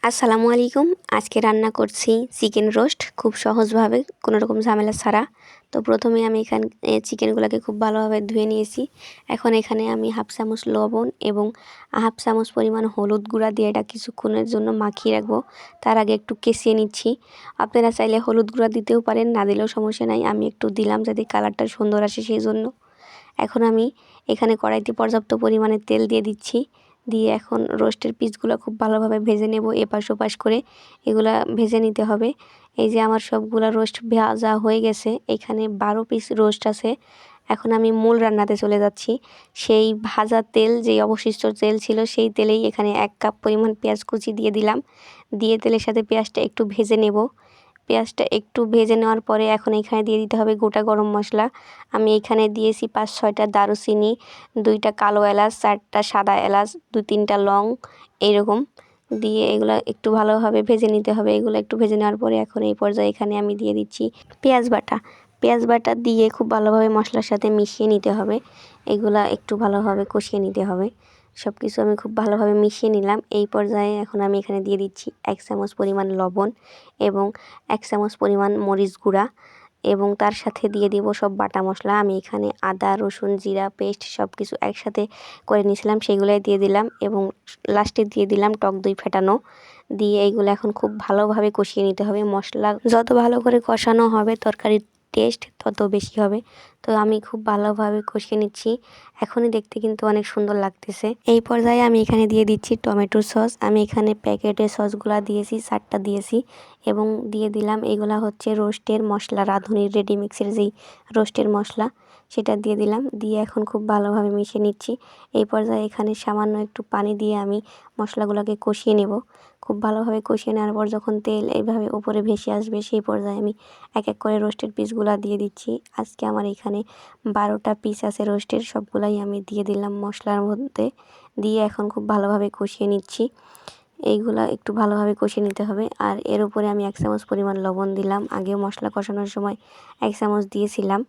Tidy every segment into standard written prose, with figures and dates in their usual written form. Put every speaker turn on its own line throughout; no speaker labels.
আসসালামু আলাইকুম। আজকে রান্না করছি চিকেন রোস্ট খুব সহজভাবে, কোনো রকম ঝামেলা ছাড়া। তো প্রথমে আমি এখানে চিকেনগুলোকে খুব ভালোভাবে ধুয়ে নিয়েছি। এখন এখানে আমি হাফ চামচ লবণ এবং হাফ চামচ পরিমাণ হলুদ গুঁড়া দিয়ে এটা কিছুক্ষণের জন্য মাখিয়ে রাখবো। তার আগে একটু কষিয়ে নিচ্ছি। আপনারা চাইলে হলুদ গুঁড়া দিতেও পারেন, না দিলেও সমস্যা নাই। আমি একটু দিলাম যাতে কালারটা সুন্দর আসে সেই জন্য। এখন আমি এখানে কড়াইতে পর্যাপ্ত পরিমাণে তেল দিয়ে দিচ্ছি। দিয়ে এখন রোস্টের পিসগুলো খুব ভালোভাবে ভেজে নেব, এপাশ ওপাশ করে এগুলা ভেজে নিতে হবে। এই যে আমার সবগুলা রোস্ট ভাজা হয়ে গেছে, এখানে 12 পিস রোস্ট আছে। এখন আমি মূল রান্নাতে চলে যাচ্ছি। সেই ভাজা তেল, যেই অবশিষ্ট তেল ছিল সেই তেলেই এখানে 1 কাপ পরিমাণ পেঁয়াজ কুচি দিয়ে দিলাম। দিয়ে তেলের সাথে পেঁয়াজটা একটু ভেজে নেব। পেঁয়াজটা একটু ভেজে নেওয়ার পরে এখন এখানে দিয়ে দিতে হবে গোটা গরম মশলা। আমি এখানে দিয়েছি 5-6টা দারুচিনি, 2টা কালো এলাচ, 4টা সাদা এলাচ, 2-3টা লং, এইরকম দিয়ে এগুলো একটু ভালোভাবে ভেজে নিতে হবে। এগুলো একটু ভেজে নেওয়ার পরে এখন এই পর্যায়ে এখানে আমি দিয়ে দিচ্ছি পেঁয়াজ বাটা। পেঁয়াজ বাটা দিয়ে খুব ভালোভাবে মশলার সাথে মিশিয়ে নিতে হবে। এগুলা একটু ভালোভাবে কষিয়ে নিতে হবে। সব কিছু আমি খুব ভালোভাবে মিশিয়ে নিলাম। এই পর্যায়ে এখন আমি এখানে দিয়ে দিচ্ছি 1 চামচ পরিমাণ লবণ এবং 1 চামচ পরিমাণ মরিচ গুঁড়া এবং তার সাথে দিয়ে দিব সব বাটা মশলা। আমি এখানে আদা, রসুন, জিরা পেস্ট সব কিছু একসাথে করে নিয়েছিলাম, সেগুলোই দিয়ে দিলাম এবং লাস্টে দিয়ে দিলাম টক দই ফেটানো। দিয়ে এইগুলো এখন খুব ভালোভাবে কষিয়ে নিতে হবে। মশলা যত ভালো করে কষানো হবে তরকারির টেস্ট তত বেশি হবে। তো আমি খুব ভালোভাবে কষিয়ে নিচ্ছি। এখনই দেখতে কিন্তু অনেক সুন্দর লাগতেছে। এই পর্যায়ে আমি এখানে দিয়ে দিচ্ছি টমেটো সস। আমি এখানে প্যাকেটের সসগুলা দিয়েছি, 4টা দিয়েছি এবং দিয়ে দিলাম এগুলা হচ্ছে রোস্টের মশলা, রাঁধুনির রেডিমিক্সের যেই রোস্টের মশলা সেটা দিয়ে দিলাম। দিয়ে এখন খুব ভালোভাবে মিশিয়ে নিচ্ছি। এই পর্যায়ে এখানে সামান্য একটু পানি দিয়ে আমি মশলাগুলোকে কষিয়ে নেব। খুব ভালোভাবে কষিয়ে নেওয়ার পর যখন তেল এইভাবে উপরে ভেসে আসবে সেই পর্যায়ে আমি এক এক করে রোস্টের পিসগুলা দিয়ে দিচ্ছি। আজকে আমার এখানে 12টা পিস আছে রোস্টের, সবগুলাই আমি দিয়ে দিলাম মশলার মধ্যে। দিয়ে এখন খুব ভালোভাবে কষিয়ে নিচ্ছি। এইগুলা একটু ভালোভাবে কষিয়ে নিতে হবে। আর এর উপরে আমি 1 চামচ পরিমাণ লবণ দিলাম। আগেও মশলা কষানোর সময় 1 চামচ দিয়েছিলাম।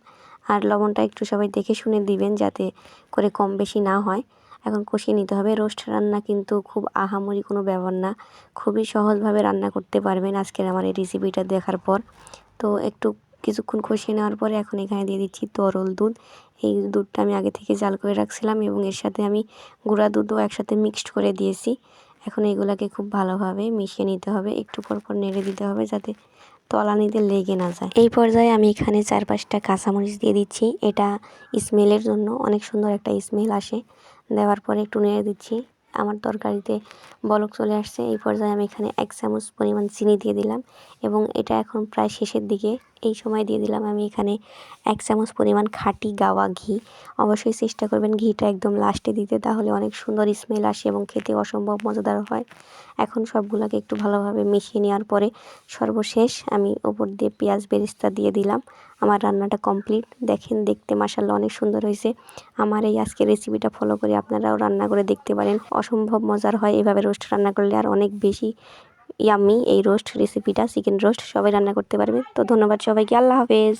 আর লবণটা একটু সবাই দেখে শুনে দিবেন যাতে করে কম বেশি না হয়। এখন কষিয়ে নিতে হবে। রোস্ট রান্না কিন্তু খুব আহামরি কোনো ব্যাপার না, খুবই সহজভাবে রান্না করতে পারবেন আজকের আমার এই রেসিপিটা দেখার পর। তো একটু কিছুক্ষণ কষিয়ে নেওয়ার পরে এখন এখানে দিয়ে দিচ্ছি তরল দুধ। এই দুধটা আমি আগে থেকে জাল করে রাখছিলাম এবং এর সাথে আমি গুঁড়া দুধও একসাথে মিক্সড করে দিয়েছি। এখন এগুলাকে খুব ভালোভাবে মিশিয়ে নিতে হবে, একটু পর পর নেড়ে দিতে হবে যাতে তলানিতে লেগে না যায়। এই পর্যায়ে আমি এখানে 4-5টা কাঁচামরিচ দিয়ে দিচ্ছি। এটা স্মেলের জন্য, অনেক সুন্দর একটা স্মেল আসে। দেওয়ার পরে একটু নেড়ে দিচ্ছি। আমার তরকারিতে বলক চলে আসছে। এই পর্যায়ে আমি এখানে 1 চামচ পরিমাণ চিনি দিয়ে দিলাম এবং এটা এখন প্রায় শেষের দিকে। এই সময় দিয়ে দিলাম আমি এখানে 1 চামচ পরিমাণ খাঁটি গাওয়া ঘি। অবশ্যই চেষ্টা করবেন ঘিটা একদম লাস্টে দিতে, তাহলে অনেক সুন্দর স্মেল আসে এবং খেতে অসম্ভব মজাদার হয়। এখন সবগুলোকে একটু ভালোভাবে মিশিয়ে নেওয়ার পরে সর্বশেষ আমি উপর দিয়ে পেঁয়াজ বেরেস্তা দিয়ে দিলাম। আমার রান্নাটা কমপ্লিট। দেখেন দেখতে মাশাআল্লাহ অনেক সুন্দর হয়েছে। আমার এই আজকের রেসিপিটা ফলো করে আপনারাও রান্না করে দেখতে পারেন, অসম্ভব মজার হয় এভাবে রোস্ট রান্না করলে। আর অনেক বেশি ইয়াম্মি এই রোস্ট রেসিপিটা, চিকেন রোস্ট সবাই রান্না করতে পারবে। তো ধন্যবাদ সবাইকে, আল্লাহ হাফেজ।